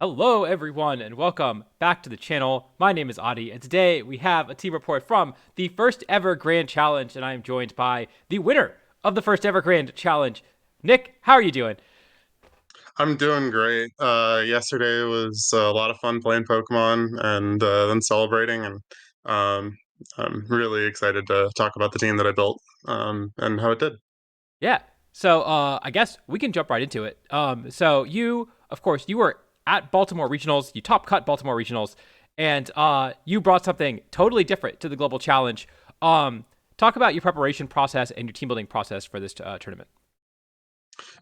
Hello, everyone, and welcome back to the channel. My name is Adi, and today we have a team report from the first ever Grand Challenge, and I am joined by the winner of the first ever Grand Challenge. Nick, how are you doing? I'm doing great. Yesterday was a lot of fun playing Pokemon and then celebrating, and um, I'm really excited to talk about the team that I built and how it did. Yeah. So I guess we can jump right into it. So you, of course, you were at Baltimore Regionals. You top cut Baltimore Regionals, and you brought something totally different to the Global Challenge. Talk about your preparation process and your team building process for this tournament.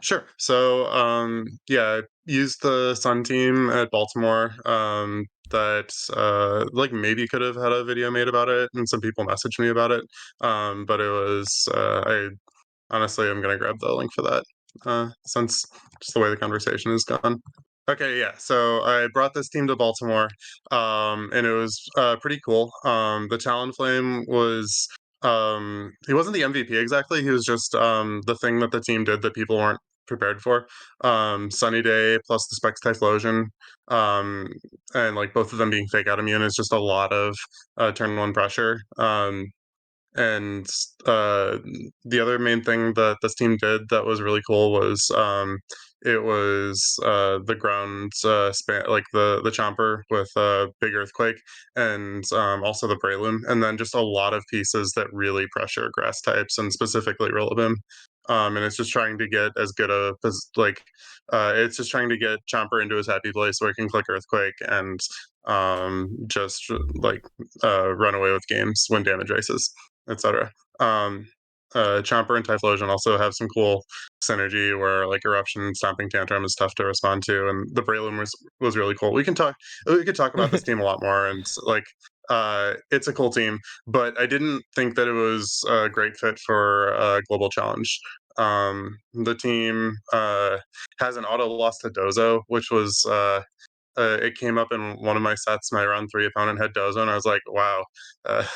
Sure. So, yeah, I used the Sun team at Baltimore. That like maybe could have had a video made about it, and some people messaged me about it. But it was I honestly am gonna grab the link for that since just the way the conversation has gone. Okay, yeah. So I brought this team to Baltimore, and it was pretty cool. The Talonflame was he wasn't the MVP exactly. He was just the thing that the team did that people weren't prepared for. Sunny Day plus the Specs Typhlosion, um, and like both of them being fake out immune is just a lot of turn one pressure. And uh, the other main thing that this team did that was really cool was it was the ground span, like the Chomper with Big Earthquake, and also the Breloom, and then just a lot of pieces that really pressure grass types and specifically Rillaboom. And it's just trying to get as good a it's just trying to get Chomper into his happy place so he can click Earthquake and just like run away with games, win damage races, etc. Um, Chomper and Typhlosion also have some cool synergy where like Eruption and Stomping Tantrum is tough to respond to, and the Breloom was really cool. We could talk about this team a lot more, and like it's a cool team, but I didn't think that it was a great fit for a global challenge. The team has an auto loss to Dozo, which was it came up in one of my sets. My round three opponent had Dozo, and I was like, "Wow,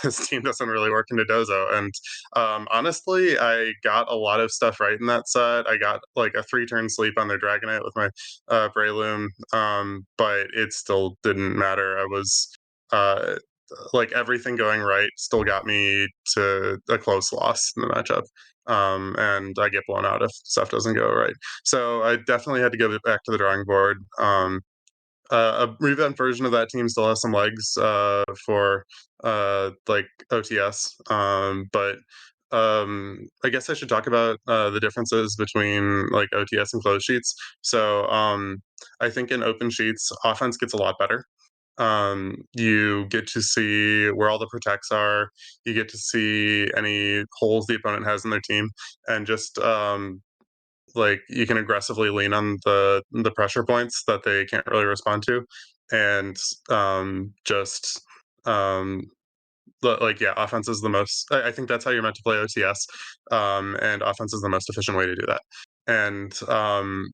this team doesn't really work into Dozo." And honestly, I got a lot of stuff right in that set. I got like a three-turn sleep on their Dragonite with my Breloom, but it still didn't matter. I was uh, like everything going right still got me to a close loss in the matchup. And I get blown out if stuff doesn't go right. So I definitely had to go back to the drawing board. A revamped version of that team still has some legs for like OTS, but I guess I should talk about the differences between like OTS and closed sheets. So I think in open sheets, offense gets a lot better. You get to see where all the protects are. You get to see any holes the opponent has in their team, and just like you can aggressively lean on the pressure points that they can't really respond to, and just um, like yeah, offense is the most. I think that's how you're meant to play OTS, and offense is the most efficient way to do that. And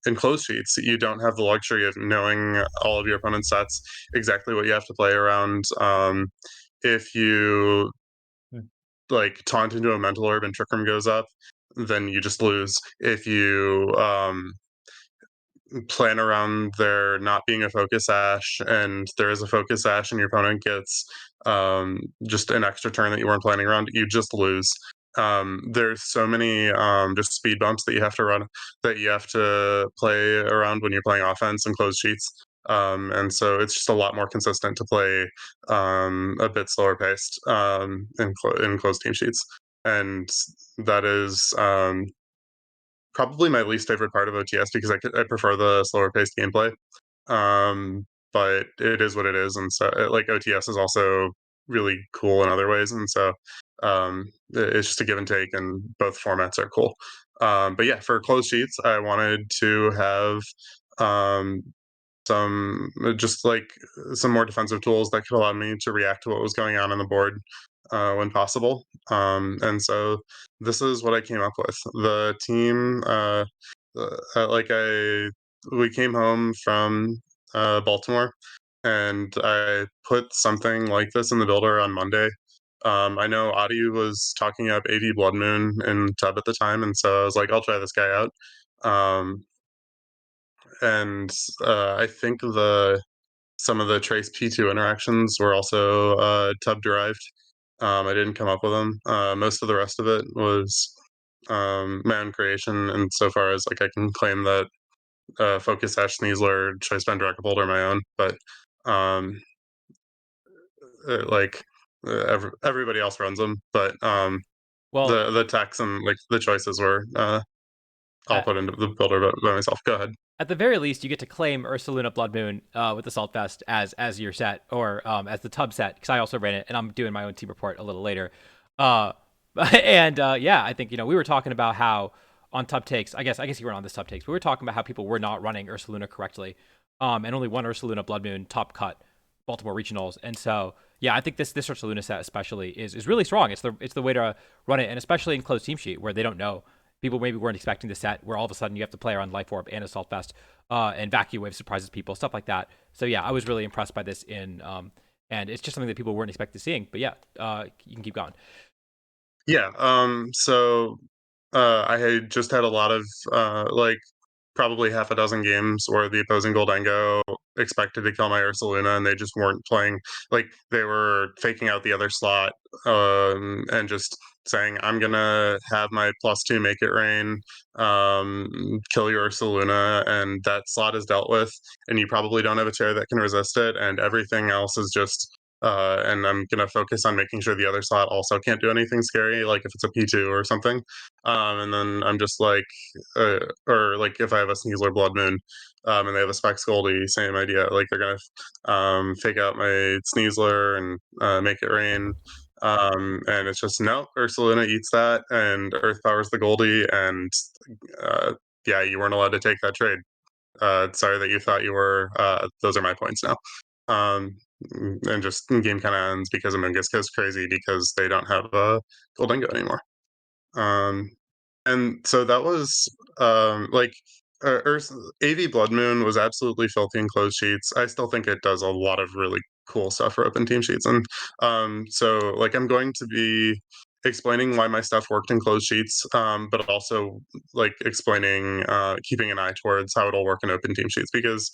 in closed sheets, you don't have the luxury of knowing all of your opponent's sets, exactly what you have to play around. If you like taunt into a mental orb and trick room goes up, then you just lose. If you plan around there not being a focus ash and there is a focus ash and your opponent gets just an extra turn that you weren't planning around, you just lose. There's so many just speed bumps that you have to run, that you have to play around when you're playing offense and closed sheets. And so it's just a lot more consistent to play a bit slower paced in closed team sheets. And that is probably my least favorite part of OTS because I prefer the slower paced gameplay. But it is what it is, and so like OTS is also really cool in other ways, and so it's just a give and take, and both formats are cool. But yeah, for closed sheets, I wanted to have um, some just like some more defensive tools that could allow me to react to what was going on the board when possible. And so this is what I came up with. The team, like we came home from Baltimore, and I put something like this in the builder on Monday. I know Adi was talking up AV Blood Moon in Tub at the time, and so I was like, I'll try this guy out. Um, and I think the some of the trace P2 interactions were also tub derived. I didn't come up with them. Most of the rest of it was my own creation, and so far as like I can claim that Focus Hash Sneasler, Choice Bend Directable are my own, but um, like everybody else runs them. But Well, the text and like the choices were all at, put into the builder by myself. Go ahead. at the very least, you get to claim Ursaluna Blood Moon with the Salt Fest as your set or as the tub set because I also ran it and I'm doing my own team report a little later. Uh, and yeah, I think we were talking about how on tub takes. I guess you weren't on this tub takes. But we were talking about how people were not running Ursaluna correctly, and only one Ursaluna Blood Moon top cut Baltimore regionals. And so yeah, I think this Ursaluna set especially is really strong. It's the way to run it, and especially in closed team sheet where they don't know people maybe weren't expecting the set where all of a sudden you have to play around Life Orb and Assault Vest, and Vacuum Wave surprises people, stuff like that. So yeah, I was really impressed by this and it's just something that people weren't expecting seeing. But yeah, you can keep going. Yeah. So I had just had a lot of like probably half a dozen games where the opposing Goldango expected to kill my Ursaluna and they just weren't playing. Like they were faking out the other slot and just saying, "I'm gonna have my +2 make it rain, kill your Ursaluna," and that slot is dealt with, and you probably don't have a chair that can resist it, and everything else is just and I'm gonna focus on making sure the other slot also can't do anything scary, like if it's a P2 or something. And then I'm just like, or like if I have a Sneasler Blood Moon, and they have a Specs Goldie, same idea. Like they're gonna fake out my Sneasler and make it rain. And it's just no, Ursaluna eats that, and Earth powers the Goldie, and uh, yeah, you weren't allowed to take that trade. Sorry that you thought you were. Those are my points now. Um, and just game kind of ends because Amoonguss goes crazy because they don't have Goldingo anymore. Um, and so that was like Earth AV Blood Moon was absolutely filthy in closed sheets. I still think it does a lot of really cool stuff for open team sheets, and so like I'm going to be explaining why my stuff worked in closed sheets, but also like explaining keeping an eye towards how it'll work in open team sheets because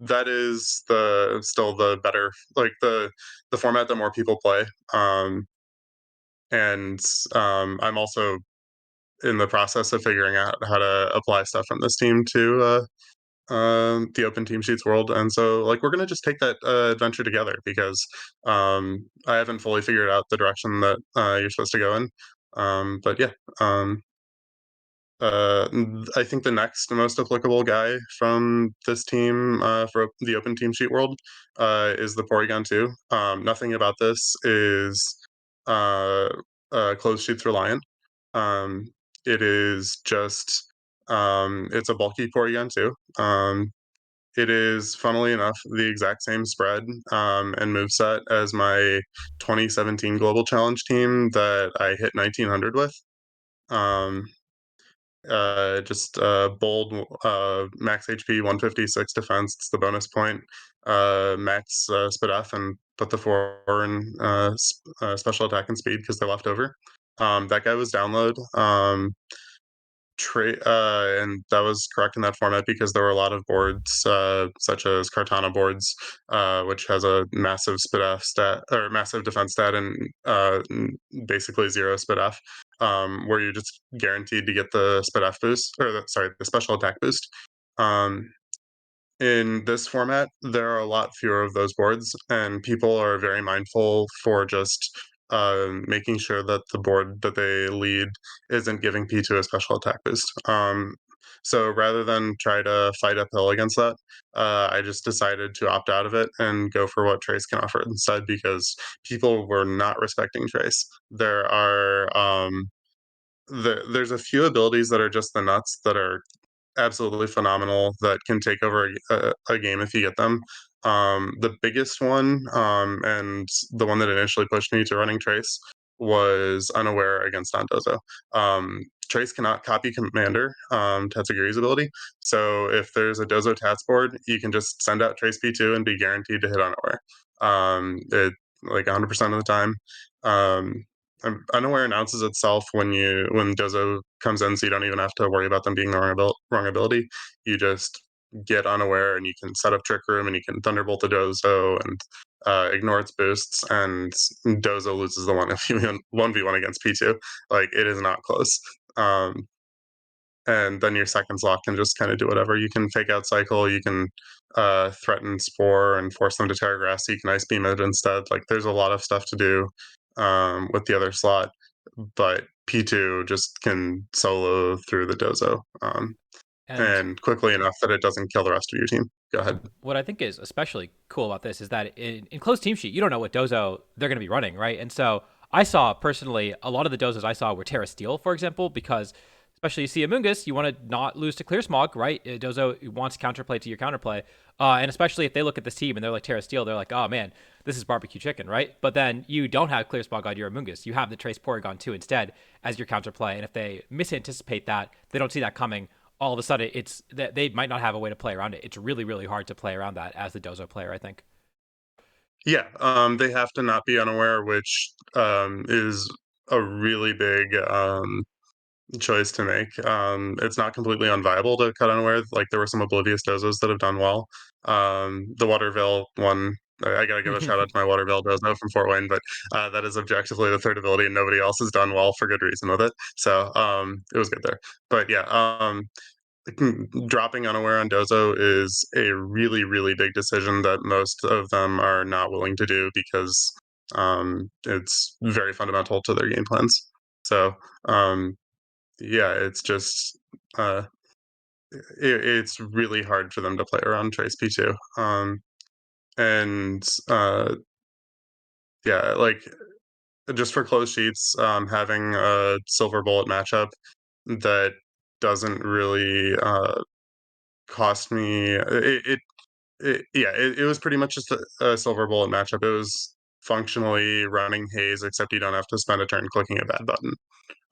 that is the still the better like the format that more people play. And I'm also in the process of figuring out how to apply stuff from this team to the open team sheets world. And so, like, we're gonna just take that adventure together because I haven't fully figured out the direction that you're supposed to go in. But yeah, um, I think the next most applicable guy from this team for the open team sheet world is the Porygon 2. Nothing about this is uh, closed sheets reliant. Um, it is just it's a bulky Porygon too. It is, funnily enough, the exact same spread and moveset as my 2017 Global Challenge team that I hit 1900 with. Um, just bold max HP 156 defense. It's the bonus point. Max speed F and put the 4 in special attack and speed because they're left over. That guy was download. And that was correct in that format because there were a lot of boards, such as Cartana boards, which has a massive spit F stat or massive defense stat and basically zero spit F, where you're just guaranteed to get the spit F boost or sorry, the special attack boost. Um, in this format, there are a lot fewer of those boards, and people are very mindful for just making sure that the board that they lead isn't giving P2 a special attack boost. So rather than try to fight uphill against that, I just decided to opt out of it and go for what Trace can offer instead because people were not respecting Trace. There's a few abilities that are just the nuts that are absolutely phenomenal that can take over a game if you get them. The biggest one, and the one that initially pushed me to running Trace, was Unaware against Dondozo. Trace cannot copy Commander, Tatsugiri's ability. So if there's a Dozo Tats board, you can just send out Trace P2 and be guaranteed to hit Unaware. It like 100% of the time. Um, Unaware announces itself when Dozo comes in, so you don't even have to worry about them being the wrong ability. You just get unaware, and you can set up Trick Room, and you can Thunderbolt the Dozo and ignore its boosts, and Dozo loses the 1v1 against P2. Like, it is not close. Um, and then your second slot can just kind of do whatever. You can fake out cycle, you can threaten Spore and force them to Terra Grass, so you can Ice Beam it instead. Like, there's a lot of stuff to do with the other slot, but P2 just can solo through the Dozo And and quickly enough that it doesn't kill the rest of your team. Go ahead. what I think is especially cool about this is that in closed team sheet, you don't know what dozo they're going to be running, right? And so I saw personally a lot of the dozos I saw were Terra Steel, for example, because especially you see Amoongus, you want to not lose to Clear Smog, right? Dozo wants counterplay to your counterplay. And especially if they look at this team and they're like Terra Steel, they're like, oh man, this is barbecue chicken, right? But then you don't have Clear Smog on your Amoongus. You have the Trace Porygon 2 instead as your counterplay. And if they misanticipate that, they don't see that coming, all of a sudden it's that they might not have a way to play around it. It's really, really hard to play around that as the Dozo player, I think. Yeah, they have to not be unaware, which is a really big choice to make. It's not completely unviable to cut unaware. Like, there were some oblivious dozos that have done well. The Waterville one, I gotta give a shout out to my Waterville dozo from Fort Wayne, but that is objectively the third ability, and nobody else has done well for good reason with it. So it was good there. But yeah, dropping unaware on dozo is a really, really big decision that most of them are not willing to do because it's very fundamental to their game plans. So um, yeah, it's just uh, it's really hard for them to play around Trace P2. And yeah, like, just for close sheets, having a Silver Bullet matchup that doesn't really cost me it was pretty much just a Silver Bullet matchup. It was functionally running Haze, except you don't have to spend a turn clicking a bad button.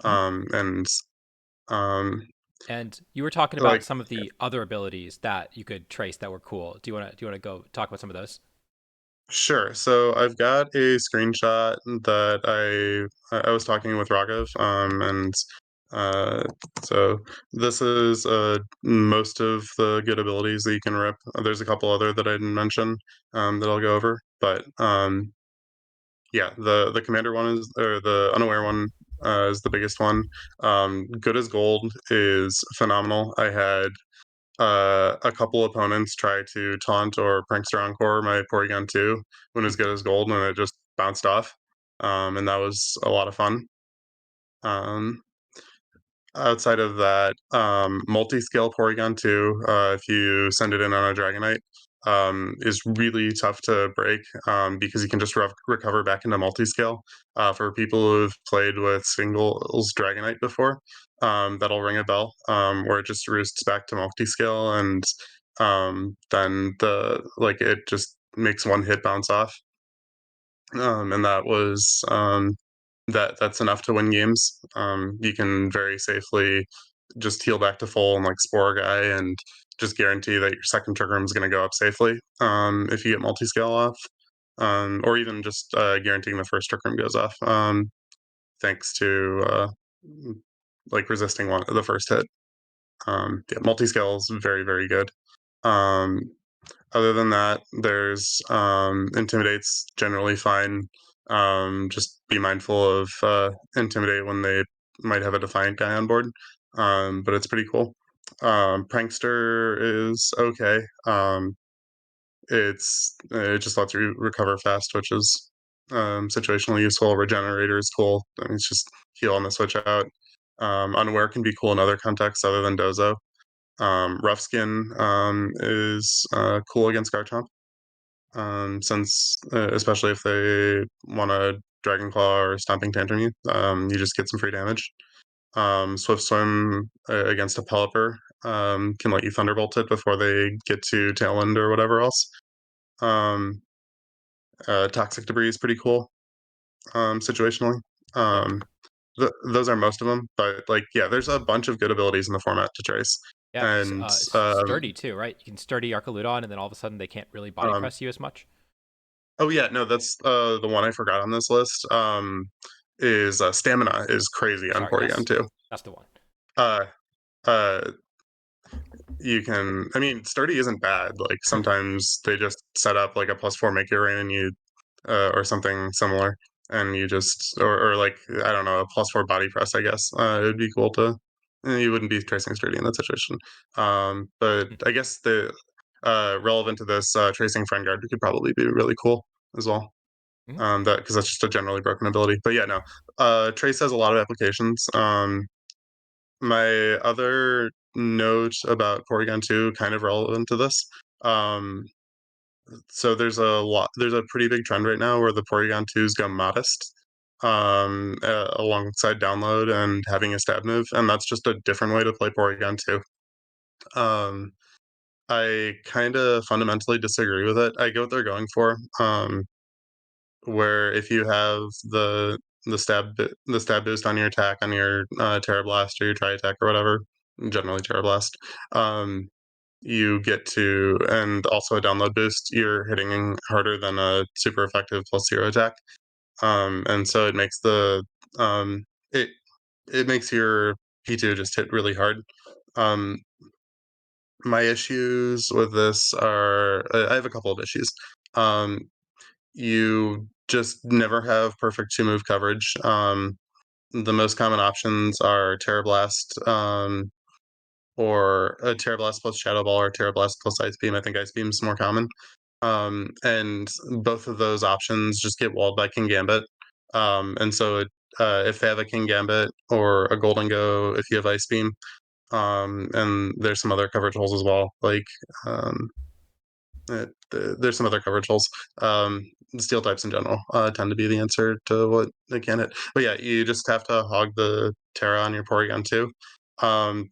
And um, And you were talking about like, some of the other abilities that you could trace that were cool. Do you want to go talk about some of those? sure. So I've got a screenshot that I was talking with Raghav, and uh, so this is most of the good abilities that you can rip. There's a couple other that I didn't mention that I'll go over, but yeah, the commander one is, or the unaware one is the biggest one. Good as gold is phenomenal. I had a couple opponents try to taunt or prankster encore my Porygon 2 when it was good as gold, and it just bounced off. And that was a lot of fun. Um, Outside of that, multi-scale Porygon 2, if you send it in on a Dragonite, is really tough to break because you can just recover back into multi-scale. For people who've played with singles Dragonite before, that'll ring a bell, where it just roosts back to multi-scale, and then it just makes one hit bounce off. And that was that's enough to win games. You can very safely just heal back to full and like Spore Guy, and just guarantee that your second Trick Room is going to go up safely if you get multi scale off, or even just guaranteeing the first Trick Room goes off, thanks to like resisting the first hit. Yeah, multi scale is very, very good. Um, Other than that, there's intimidates generally fine. Just be mindful of intimidate when they might have a defiant guy on board. But it's pretty cool. Prankster is okay. It just lets you recover fast, which is situationally useful. Regenerator is cool. I mean, it's just heal on the switch out. Unaware can be cool in other contexts other than Dozo. Rough Skin is cool against Garchomp, since especially if they want to Dragon Claw or Stomping Tantrum you, you just get some free damage. Swift Swim against a Pelipper can let you Thunderbolt it before they get to Tailwind or whatever else. Um, Toxic Debris is pretty cool situationally. Yep. Um, those are most of them, but like, yeah, there's a bunch of good abilities in the format to trace. Yeah. And Sturdy too, right? You can sturdy Arcaludon, and then all of a sudden they can't really body um, press you as much. oh yeah, no, that's the one I forgot on this list. Is Stamina is crazy on Sorry. Porygon Yes, too. that's the one. Uh, uh, you can. I mean, sturdy isn't bad. Like sometimes they just set up like a +4 make your rain, and you or something similar, and you just or like I don't know a +4 body press. I guess it'd be cool to. You wouldn't be tracing sturdy in that situation, but I guess the relevant to this tracing friend guard could probably be really cool as well. Mhm. That because that's just a generally broken ability. But yeah, no, trace has a lot of applications. My other note about Porygon 2, kind of relevant to this. Um, so there's a pretty big trend right now where the Porygon 2s go modest, alongside download and having a stab move, and that's just a different way to play Porygon 2. Um, I kind of fundamentally disagree with it. I get what they're going for. Where if you have the stab boost on your attack on your Terra Blast or your Tri Attack or whatever, generally Terra Blast, um, you get to and also a download boost. You're hitting harder than a super effective +0 attack, and so it makes um, it it makes your P2 just hit really hard. Um, my issues with this are I have a couple of issues. Um, you just never have perfect two move coverage. The most common options are Terra Blast, or a Terra Blast plus Shadow Ball or Terra Blast plus Ice Beam. I think Ice Beam is more common. And both of those options just get walled by King Gambit. And so if they have a King Gambit or a Golden Go, if you have Ice Beam, and there's some other coverage holes as well, like um, there's some other coverage holes. Um, Steel types in general tend to be the answer to what they can hit. But yeah, you just have to hog the Terra on your Porygon 2. Um,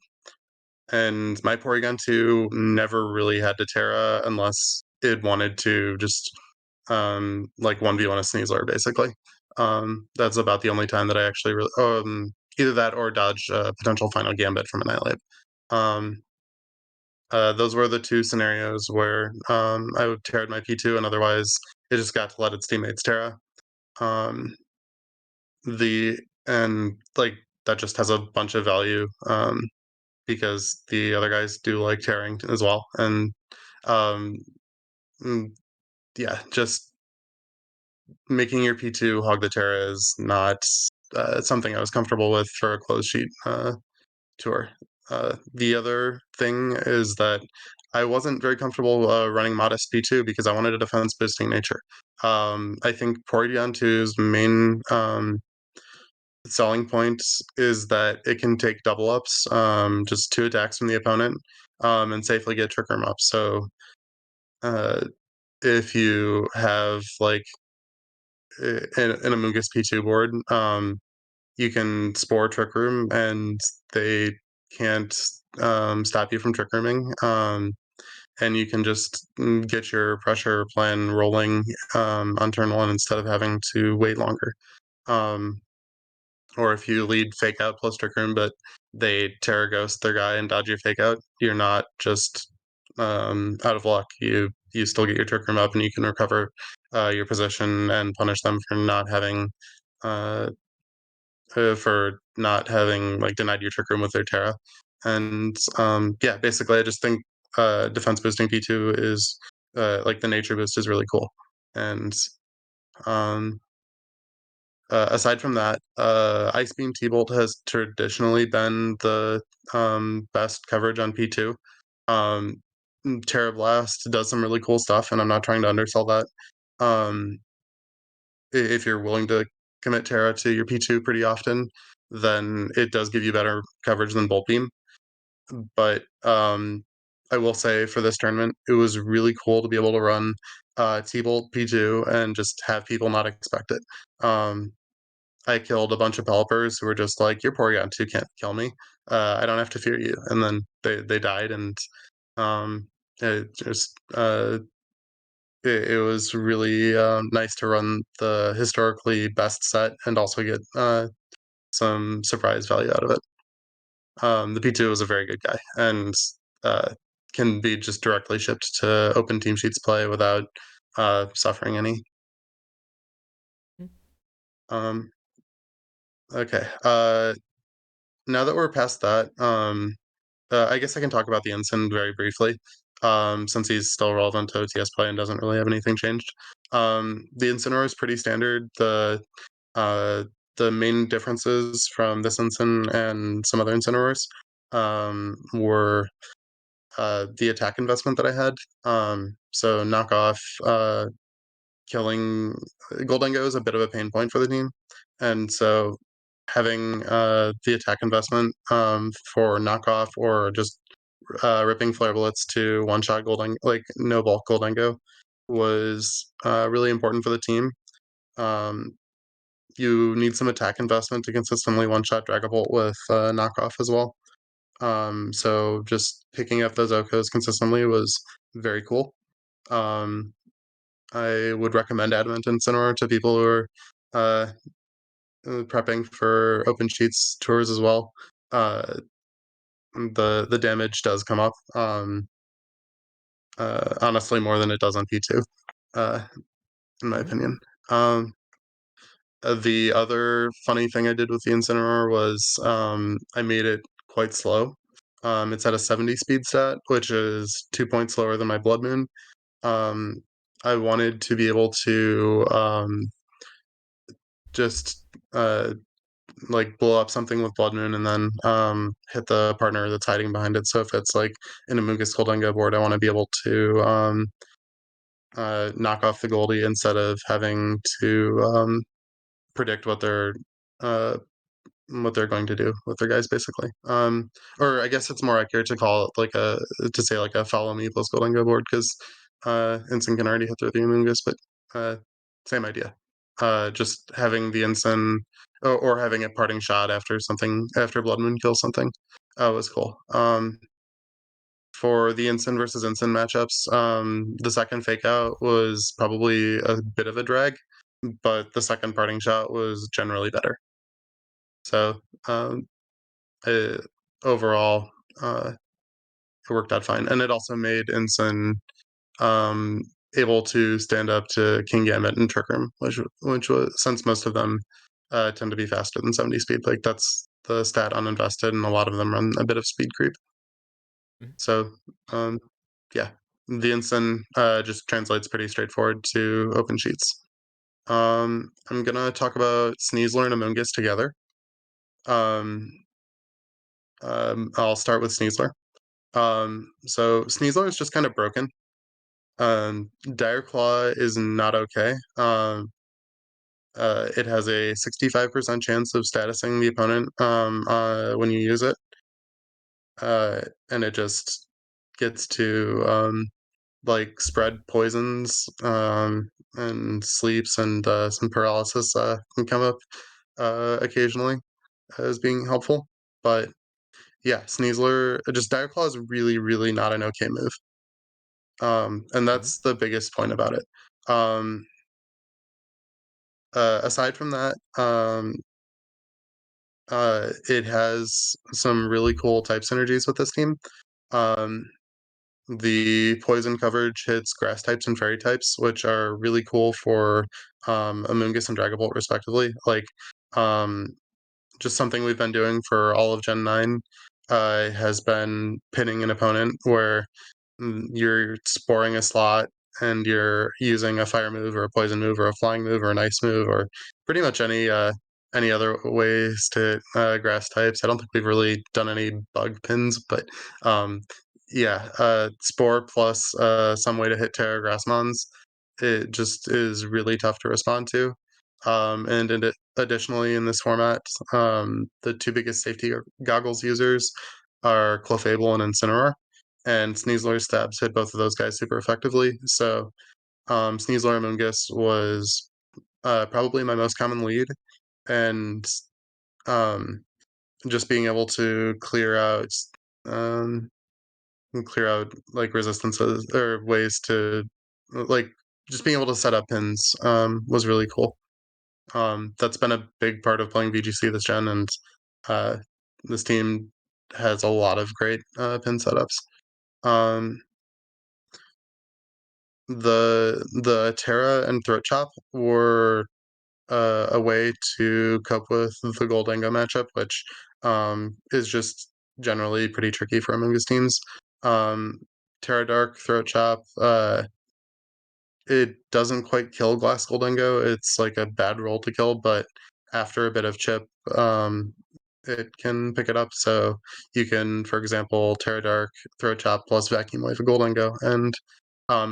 and my Porygon 2 never really had to Terra unless it wanted to just like 1v1 a Sneasler, basically. That's about the only time that I actually really either that or dodge potential final Gambit from Annihilate. Um, those were the two scenarios where I would tear my P2, and otherwise it just got to let its teammates Terra. Um, the and like that just has a bunch of value because the other guys do like tearing as well, and um, mm, yeah, just making your P2 hog the Terra is not something I was comfortable with for a closed sheet tour. The other thing is that I wasn't very comfortable running modest P2 because I wanted a defense boosting nature. I think Porygon 2's main selling point is that it can take double ups, just two attacks from the opponent, and safely get Trick Room up. So uh, if you have like an Amoonguss P2 board, you can Spore Trick Room and they can't stop you from Trick Rooming. And you can just get your pressure plan rolling on turn one instead of having to wait longer. Um, or if you lead Fake Out plus Trick Room, but they Terra Ghost their guy and dodge your Fake Out, you're not just out of luck. You still get your Trick Room up, and you can recover your position and punish them uh, for not having like denied your Trick Room with their Terra. And yeah, basically, I just think defense boosting P2 is like the nature boost is really cool. And um, aside from that, Ice Beam T-Bolt has traditionally been the best coverage on P2. Um, Terra Blast does some really cool stuff, and I'm not trying to undersell that. Um, if you're willing to commit Terra to your P2 pretty often, then it does give you better coverage than Bolt Beam. But I will say for this tournament, it was really cool to be able to run T-Bolt P2 and just have people not expect it. I killed a bunch of Pelipers who were just like, "Your Porygon 2 can't kill me. I don't have to fear you." And then they died, and um, it just it was really nice to run the historically best set and also get some surprise value out of it. The P2 was a very good guy and uh, can be just directly shipped to open team sheets play without suffering any. Um, okay. Now that we're past that, I guess I can talk about the ensign very briefly, since he's still relevant to OTS play and doesn't really have anything changed. The Incineroar is pretty standard. Uh, the main differences from this ensign and some other Incineroars were the attack investment that I had. So knock off killing Goldengo is a bit of a pain point for the team, and so having the attack investment for knockoff or just ripping flare bullets to one shot Golden like no bulk Goldengo was really important for the team. Um, you need some attack investment to consistently one shot Dragapult with knockoff as well. So just picking up those Okos consistently was very cool. Um, I would recommend Adamant Incineroar to people who are uh, prepping for open sheets tours as well. Uh, the damage does come up, honestly, more than it does on P2, uh, in my Hmm. opinion. Um, the other funny thing I did with the Incineroar was I made it quite slow. It's at a 70 speed stat, which is 2 points slower than my Blood Moon. Um, I wanted to be able to just like blow up something with Blood Moon and then hit the partner that's hiding behind it. So if it's like an Amoonguss Goldingo board, I want to be able to knock off the Goldie instead of having to predict uh, what they're going to do with their guys, basically. Or I guess it's more accurate to call it like a to say like a follow me plus Goldingo board because Ensign can already hit through the Amoonguss, but same idea. Just having the Ensign or having a parting shot after something after Blood Moon kills something was cool. For the Ensign versus Ensign matchups, the second fake out was probably a bit of a drag, but the second parting shot was generally better. So uh, overall, it worked out fine, and it also made Ensign um, able to stand up to King Gambit and Trick Room, which was since most of them tend to be faster than 70 speed. Like that's the stat uninvested, and a lot of them run a bit of speed creep. So um, yeah, the Ensign just translates pretty straightforward to open sheets. I'm gonna talk about Sneasler and Amoonguss together. Um, I'll start with Sneasler. So Sneasler is just kind of broken. Dire Claw is not okay. It has a 65% chance of statusing the opponent when you use it, uh, and it just gets to like spread poisons and sleeps and some paralysis can come up occasionally as being helpful. But yeah, Sneasler, just Dire Claw is really, really not an okay move. And Hmm. that's the biggest point about it. Um, aside from that, it has some really cool type synergies with this team. Um, the poison coverage hits grass types and fairy types, which are really cool for Amoonguss and Dragapult, respectively. Like, um, just something we've been doing for all of Gen 9 has been pinning an opponent where you're sporing a slot and you're using a fire move or a poison move or a flying move or an ice move or pretty much any other ways to grass types. I don't think we've really done any bug pins, but um, yeah, spore plus some way to hit Terra Grassmons. It just is really tough to respond to. Additionally, in this format, the two biggest safety goggles users are Clefable and Incineroar, and Sneasler stabs hit both of those guys super effectively. So Sneasler Amoonguss was probably my most common lead, and um, just being able to um, clear out like resistances or ways to like just being able to set up pins was really cool. That's been a big part of playing VGC this gen, and uh, this team has a lot of great pin setups. Um, the Terra and Throat Chop were a way to cope with the Goldango matchup, which is just generally pretty tricky for Amoonguss teams. Um, Terra Dark, Throat Chop, it doesn't quite kill Glass Goldingo. It's like a bad roll to kill, but after a bit of chip, it can pick it up. So you can, for example, Terra Dark, Throat Chop plus Vacuum Wave a Goldingo, and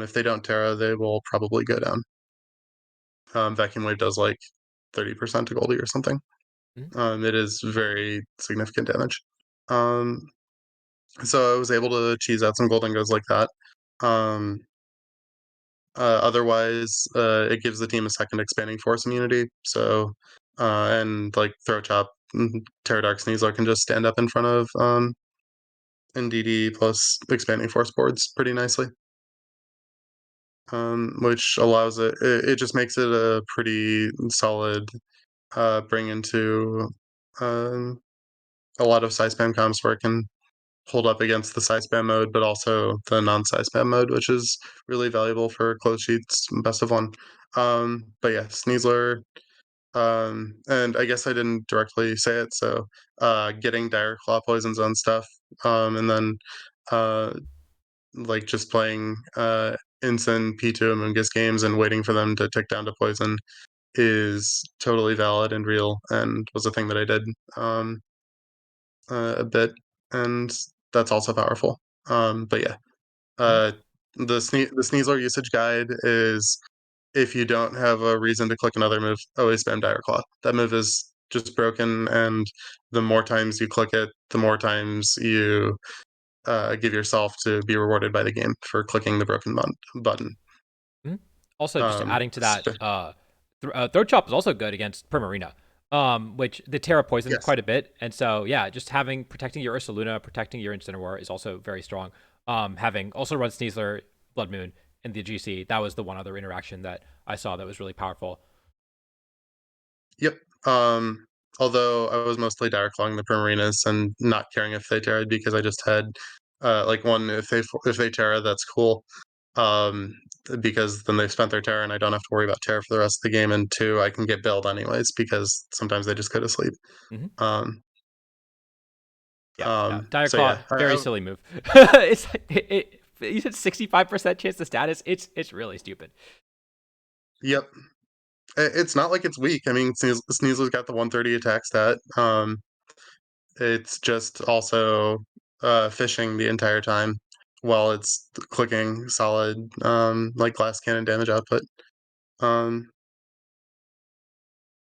if they don't Terra, they will probably go down. Vacuum Wave does like 30% to Goldie or something. Mhm. It is very significant damage. Um, so I was able to cheese out some Goldingos like that. Um, Otherwise, it gives the team a second expanding force immunity. So, and like throw chop, Pterodarch Sneasler can just stand up in front of NDD plus expanding force boards pretty nicely, which allows it just makes it a pretty solid bring into um, a lot of size spam comps where it can hold up against the size spam mode, but also the non-size spam mode, which is really valuable for close sheets best of one. But yeah, Sneasler, and I guess I didn't directly say it, so getting dire claw poisons on stuff, and then uh, like just playing instant P2 Amoonguss games and waiting for them to tick down to poison is totally valid and real, and was a thing that I did um, a bit, and that's also powerful. But yeah, Mhm. uh, the Sneasler usage guide is if you don't have a reason to click another move, always spam Dire Claw. That move is just broken, and the more times you click it, the more times you give yourself to be rewarded by the game for clicking the broken button. Mhm. Also, just adding to that, So, Throat Chop is also good against Primarina, which the Terra poisons yes. quite a bit. And so, yeah, just having protecting your Ursa Luna, protecting your Incineroar is also very strong. Having also run Sneasler, Blood Moon in the GC, that was the one other interaction that I saw that was really powerful. Yep. Um, Although I was mostly Dire Clawing the Primarinas and not caring if they Terra because I just had like one if they Terra, that's cool. Um, because then they've spent their Terra and I don't have to worry about Terra for the rest of the game. And two, I can get build anyways because sometimes they just go to sleep. Hmm. Um, Yeah, no, Dire so Claw, yeah, very silly move. It's you said 65% chance to status. It's really stupid. yep. It's not like it's weak. I mean, Sneasel's got the 130 attack stat. It's just also fishing the entire time while it's clicking solid like glass cannon damage output. Um,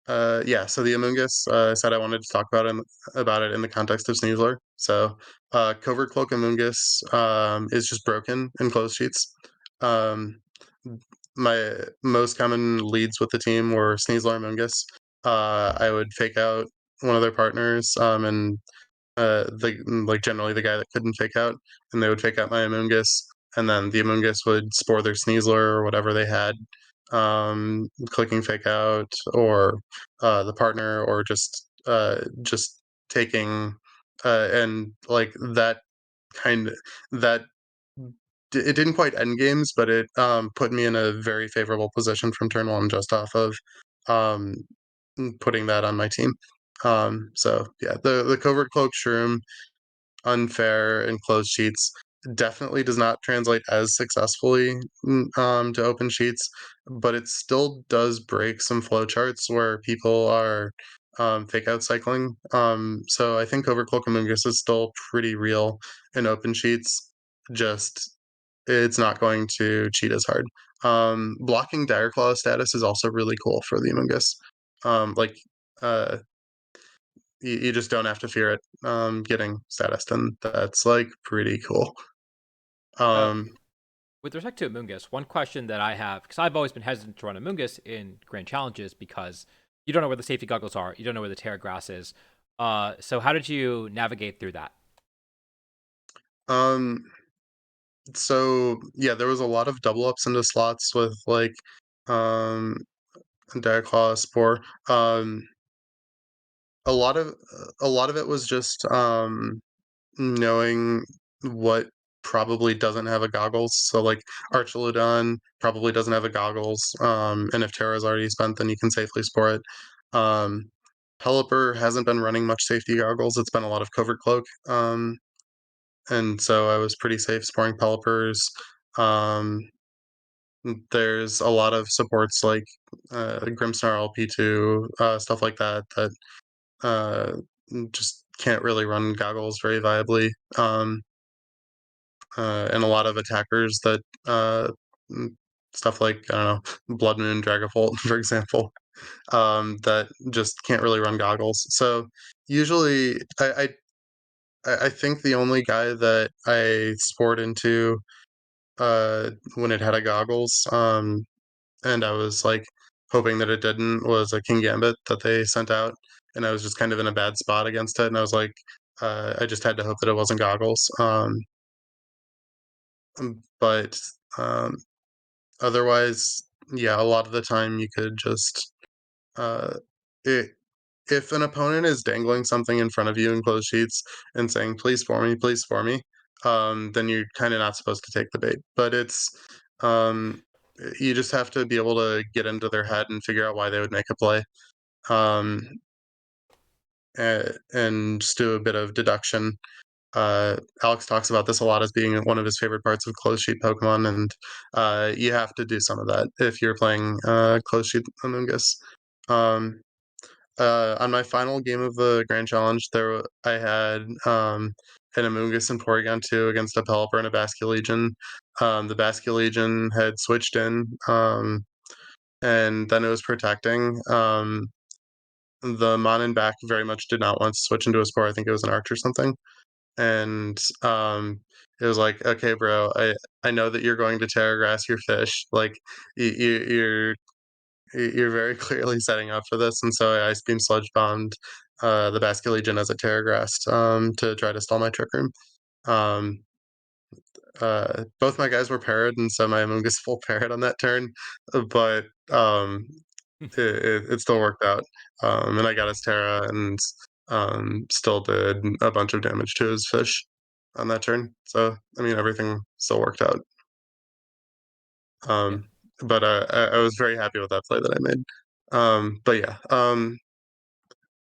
yeah, so the Amoonguss said I wanted to talk about it in the context of Sneasler. So Covert Cloak Amoonguss is just broken in closed sheets. Um, my most common leads with the team were Sneasler Amoonguss. I would fake out one of their partners and like generally the guy that couldn't fake out, and they would fake out my Amoonguss, and then the Amoonguss would spore their Sneasler or whatever they had, clicking fake out, or the partner, or just taking, and like that kind that it didn't quite end games, but it put me in a very favorable position from turn one just off of um, putting that on my team. So yeah, the covert cloak shroom unfair and closed sheets definitely does not translate as successfully to open sheets, but it still does break some flowcharts where people are fake out cycling. So I think Overcloak Amoonguss is still pretty real in open sheets. Just it's not going to cheat as hard. Blocking Dire Claw status is also really cool for the Amoonguss. Like uh, you just don't have to fear it getting status, and that's like pretty cool. Uh, Um, with respect to Amoonguss, one question that I have, because I've always been hesitant to run Amoonguss in grand challenges because you don't know where the safety goggles are, you don't know where the Terra Grass is. So how did you navigate through that? um, so yeah, there was a lot of double ups into slots with like um Claw Spore. Um, a lot of a lot of it was just knowing what probably doesn't have a goggles. So like Archelodon probably doesn't have a goggles. And if Terra's already spent, then you can safely spore it. Um, Pelipper hasn't been running much safety goggles. It's been a lot of covert cloak. And so I was pretty safe sporing Pelipper's. Um, there's a lot of supports like Grimsnar LP2, stuff like that, that uh, just can't really run goggles very viably. And a lot of attackers that mm, stuff like, I don't know, Blood Moon, Dragapult, for example, that just can't really run goggles. So usually, I think the only guy that I spored into when it had a goggles, and I was like hoping that it didn't, was a King Gambit that they sent out, and I was just kind of in a bad spot against it, and I was like, I just had to hope that it wasn't goggles. But um, otherwise, yeah, a lot of the time you could just uh, it, if an opponent is dangling something in front of you in closed sheets and saying please for me," then you're kind of not supposed to take the bait. But it's um, you just have to be able to get into their head and figure out why they would make a play, um, and just do a bit of deduction. Alex talks about this a lot as being one of his favorite parts of closed sheet Pokemon, and you have to do some of that if you're playing closed sheet Among Us. Um, on my final game of the Grand Challenge, I had an Amoonguss and Porygon 2 against a Pelipper and a Basculegion. The Basculegion had switched in, and then it was protecting. The Mon and back very much did not want to switch into a Spore. I think it was an Arch or something. And it was like, okay, bro, I know that you're going to Terragrass your fish. Like, you're you're very clearly setting up for this, and so I Ice Beam Sludge Bombed the Basculegion as a Terragrass to try to stall my Trick Room. Um, both my guys were parried, and so my Amoonguss full parried on that turn, but it still worked out. And I got his Terra and still did a bunch of damage to his fish on that turn. So, I mean, everything still worked out. Yeah. Um, but I was very happy with that play that I made. But yeah,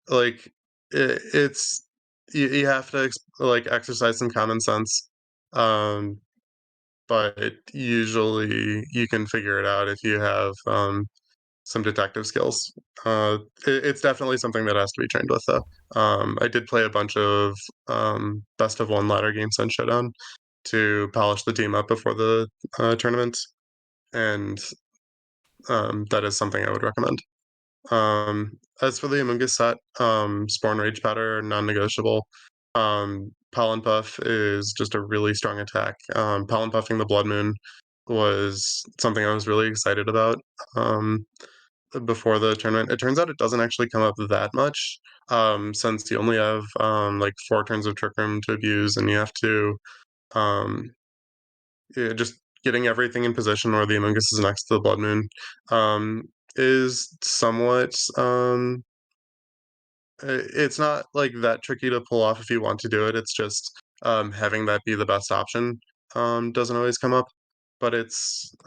like it's you have to like exercise some common sense. Um, but usually you can figure it out if you have some detective skills. Uh, it's definitely something that has to be trained with, though. I did play a bunch of best of one ladder games on Showdown to polish the team up before the tournament, and that is something I would recommend. As for the Among Us set, Spawn Rage Powder, non-negotiable. Pollen Puff is just a really strong attack. Pollen Puffing the Blood Moon was something I was really excited about before the tournament. It turns out it doesn't actually come up that much, since you only have like 4 turns of Trick Room to abuse, and you have to um, just getting everything in position where the Among Us is next to the Blood Moon um, is somewhat it's not like that tricky to pull off if you want to do it. It's just having that be the best option doesn't always come up, but it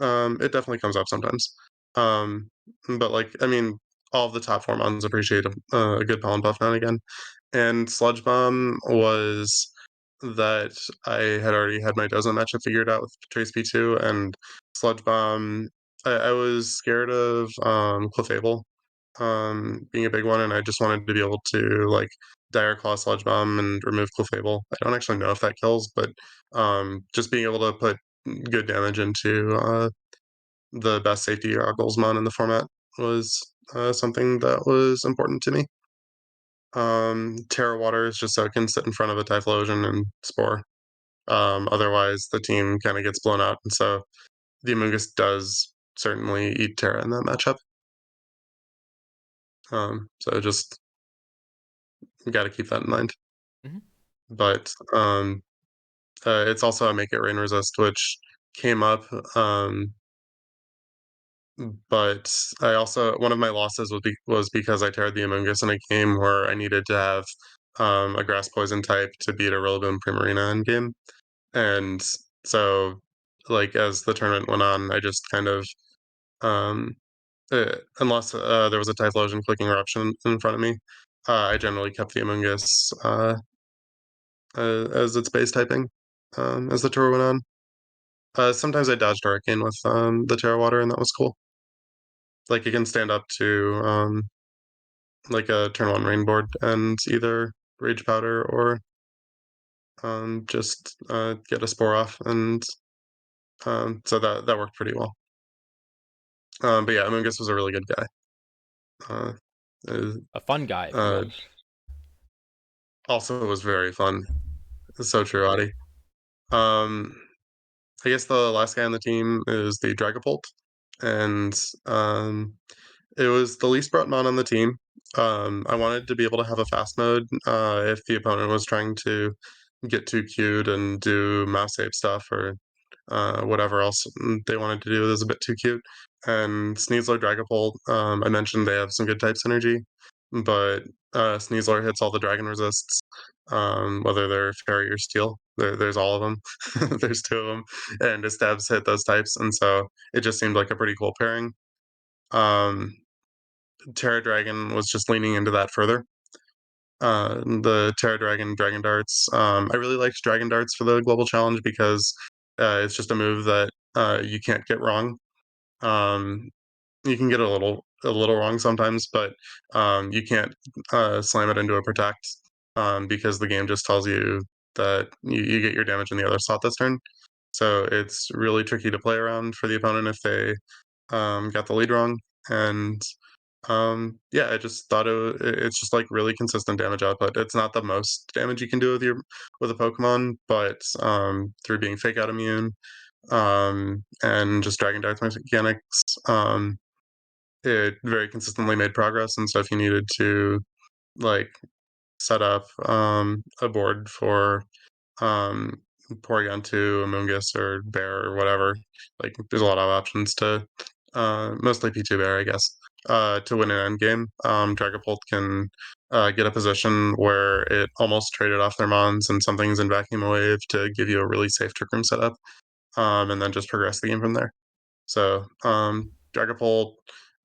definitely comes up sometimes. Um, but like I mean, all of the top 4 mons appreciate a good pollen buff now and again. And Sludge Bomb was that I had already had my Dozen matchup figured out with Trace P2, and Sludge Bomb. I was scared of Clefable being a big one, and I just wanted to be able to like Dire Claw, Sludge Bomb, and remove Clefable. I don't actually know if that kills, but just being able to put good damage into the best safety goggles mon in the format was something that was important to me. Terra Water is just so it can sit in front of a Typhlosion and Spore. Otherwise, the team kind of gets blown out, and so the Amoonguss does certainly eat Terra in that matchup. So just got to keep that in mind. Hmm. But it's also a Make It Rain resist, which came up. But I also one of my losses was because I teared the Amoonguss in a game where I needed to have a Grass Poison type to beat a Rillaboom Primarina in game, and so like as the tournament went on, I just kind of um, unless there was a Typhlosion clicking eruption in front of me. I generally kept the Amoonguss as its base typing as the tour went on. Sometimes I dodged Hurricane with the Terra Water, and that was cool. Like you can stand up to like a turn one rain board and either Rage Powder or just get a Spore off, and so that worked pretty well. But yeah, Amoonguss was a really good guy. Uh, uh, A fun guy, if you uh, will. Also was very fun. So true, Adi. Um, I guess the last guy on the team is the Dragapult, and um, it was the least brought mon on the team. I wanted to be able to have a fast mode if the opponent was trying to get too cute and do mouse ape stuff or whatever else they wanted to do that was a bit too cute. And Sneasler Dragapult, I mentioned they have some good type synergy, but Sneasler hits all the dragon resists, whether they're fairy or steel. There's all of them. There's two of them, and his stabs hit those types, and so it just seemed like a pretty cool pairing. Um, Terra Dragon was just leaning into that further. The Terra Dragon Dragon Darts. I really liked Dragon Darts for the global challenge because it's just a move that you can't get wrong. Um, you can get a little wrong sometimes, but you can't slam it into a protect because the game just tells you that you get your damage in the other slot this turn. So it's really tricky to play around for the opponent if they got the lead wrong. And yeah, I just thought it's just like really consistent damage output. It's not the most damage you can do with a Pokemon, but through being fake out immune, and just Dragon Darts mechanics, it very consistently made progress. And so if you needed to like set up a board for um Porygon 2, Amoonguss, or Bear or whatever. Like there's a lot of options to mostly P2 Bear, I guess, to win an endgame. Dragapult can get a position where it almost traded off their Mons and something's in Vacuum Wave to give you a really safe Trick Room setup, and then just progress the game from there. So Dragapult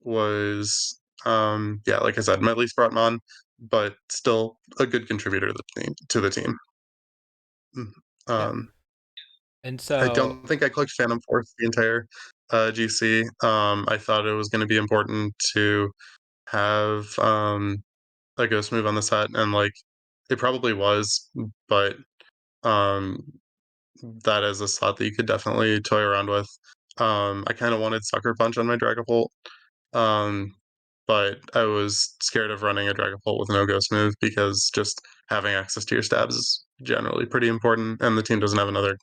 was yeah, like I said, my least brought Mon, but still a good contributor to the team. Mm. Yeah. Um, And I so, don't think I clicked Phantom Force the entire GC. I thought it was going to be important to have a ghost move on the set, and like it probably was, but um, that is a slot that you could definitely toy around with. I kind of wanted Sucker Punch on my Dragapult, um, but I was scared of running a Dragapult with no ghost move because just having access to your stabs is generally pretty important, and the team doesn't have another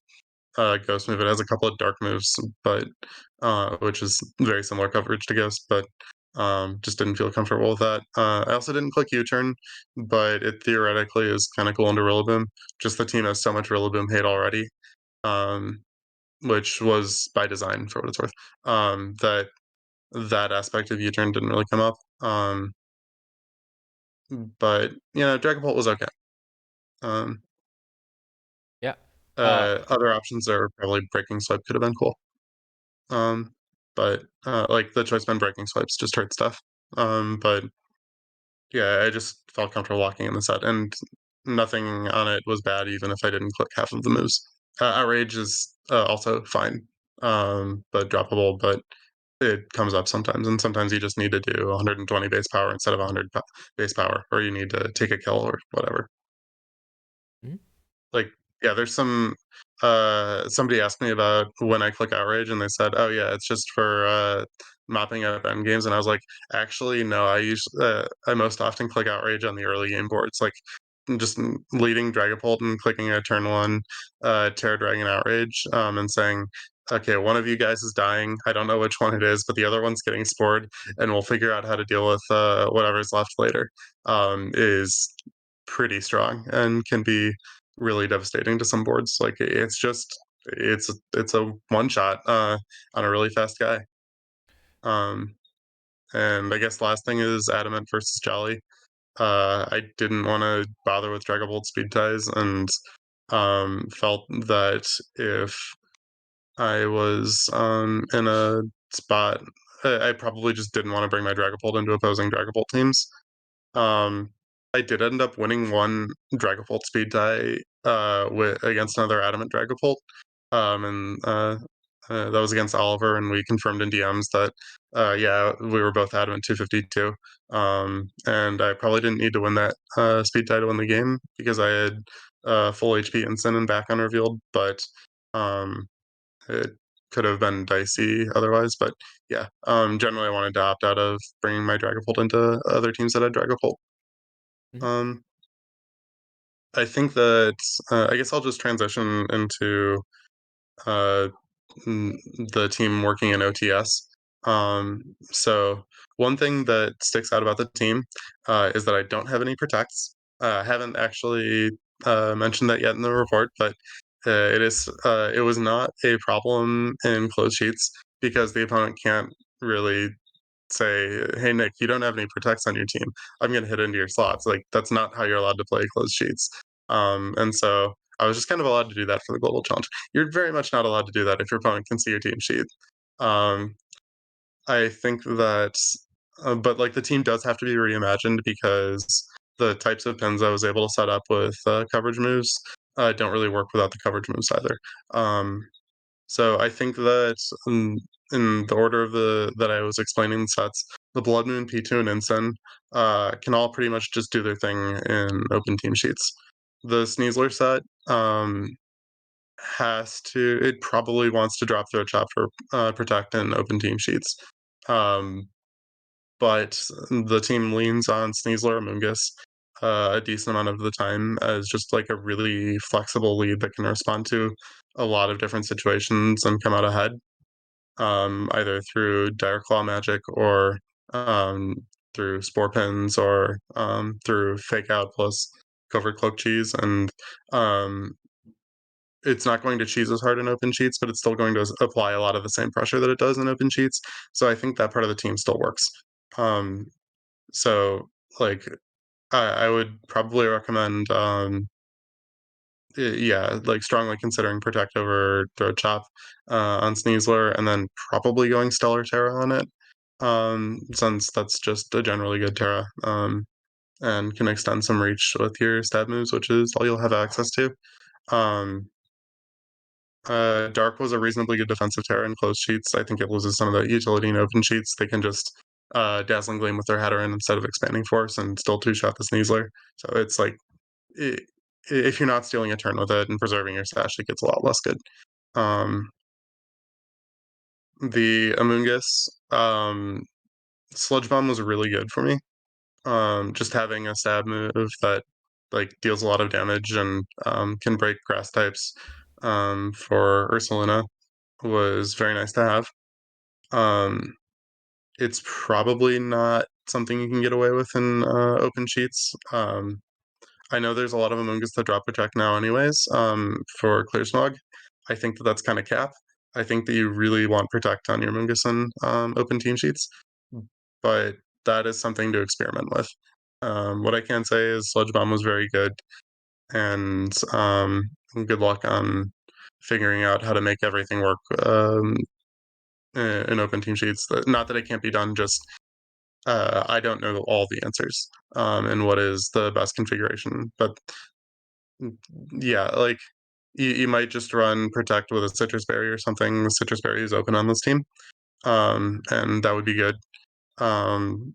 Ghost move. It has a couple of dark moves, but which is very similar coverage to Ghost, but just didn't feel comfortable with that. I also didn't click U-turn, but it theoretically is kind of cool into Rillaboom. Just the team has so much Rillaboom hate already, um, which was by design for what it's worth. That aspect of U-turn didn't really come up. But Dragapult was okay. Um, yeah. Uh, Other options are probably Breaking Swipe could have been cool. Um, but like the choice band breaking swipes just hurt stuff. But yeah, I just felt comfortable walking in the set, and nothing on it was bad, even if I didn't click half of the moves. Outrage is also fine, but droppable. But it comes up sometimes, and sometimes you just need to do 120 base power instead of 100 base power, or you need to take a kill or whatever. mhm. Like, yeah, there's some somebody asked me about when I click outrage, and they said, oh yeah, it's just for mopping up end games. And I was like, actually no, I most often click outrage on the early game boards, like just leading Dragapult and clicking a turn one Terra Dragon outrage, and saying, okay, one of you guys is dying, I don't know which one it is, but the other one's getting spored, and we'll figure out how to deal with whatever's left later, is pretty strong and can be really devastating to some boards. Like it's a one shot on a really fast guy. Um, and I guess the last thing is Adamant versus Jolly. I didn't want to bother with Dragapult speed ties, and felt that if I was in a spot, I probably just didn't want to bring my Dragapult into opposing Dragapult teams. Um, I did end up winning one Dragapult speed tie with against another Adamant Dragapult, and that was against Oliver, and we confirmed in DMs that yeah, we were both Adamant 252. And I probably didn't need to win that speed tie to win the game because I had full HP Instant and back unrevealed, but um, it could have been dicey otherwise. But yeah, generally I wanted to opt out of bringing my Dragapult into other teams that had Dragapult. Mhm. Um, I think that I guess I'll just transition into uh, the team working in OTS. So one thing that sticks out about the team is that I don't have any protects. I haven't actually mentioned that yet in the report, but it was not a problem in closed sheets because the opponent can't really say, "Hey Nick, you don't have any protects on your team. I'm going to hit into your slots." Like that's not how you're allowed to play closed sheets. And so I was just kind of allowed to do that for the global challenge. You're very much not allowed to do that if your opponent can see your team sheet. Um, I think that, but like the team does have to be reimagined because the types of pins I was able to set up with coverage moves don't really work without the coverage moves either. Um, so I think that in the order of the that I was explaining the sets, the Blood Moon, P2, and Ensign can all pretty much just do their thing in open team sheets. The Sneasler set it probably wants to drop Throat Chop for Protect and open team sheets. Um, but the team leans on Sneasler or Mungus a decent amount of the time as just like a really flexible lead that can respond to a lot of different situations and come out ahead, either through Dire Claw magic or um, through Spore Pins or through Fake Out plus Covered Cloak Cheese. And um, it's not going to cheese as hard in open sheets, but it's still going to apply a lot of the same pressure that it does in open sheets. So I think that part of the team still works. Um, so like I would probably recommend yeah, like strongly considering Protect over Throat Chop on Sneasler, and then probably going Stellar Terra on it, since that's just a generally good Terra, and can extend some reach with your stab moves, which is all you'll have access to. Um, Dark was a reasonably good defensive Terra in closed sheets. I think it loses some of the utility in open sheets. They can just Dazzling Gleam with their Hatteran instead of Expanding Force and still two-shot the Sneasler. So it's like, I if you're not stealing a turn with it and preserving your stash, it gets a lot less good. Um, the Amoonguss, Sludge Bomb was really good for me. Just having a stab move that like deals a lot of damage and can break grass types for Ursulina was very nice to have. Um, it's probably not something you can get away with in open sheets. I know there's a lot of Among Us that drop Protect now, anyways, for Clear Smog. I think that that's kind of cap. I think that you really want Protect on your Mungus and open team sheets, but that is something to experiment with. What I can say is Sludge Bomb was very good, and good luck on figuring out how to make everything work in open team sheets. Not that it can't be done, just I don't know all the answers and what is the best configuration. But yeah, like you might just run Protect with a Citrus Berry or something. The Citrus Berry is open on this team, and that would be good. Um,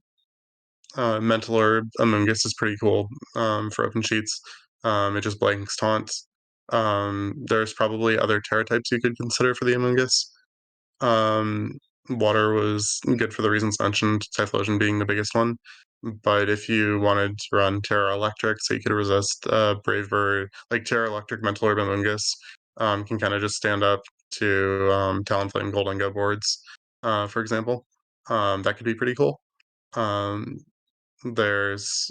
Mental Orb Amoonguss is pretty cool for open sheets. It just blanks taunts. There's probably other Terra types you could consider for the Amoonguss. Um, Water was good for the reasons mentioned, Typhlosion being the biggest one. But if you wanted to run Terra Electric, so you could resist Brave Bird, like Terra Electric, Mental Orb, and Mungus, can kind of just stand up to Talonflame Goldingo boards, for example. That could be pretty cool. Um, there's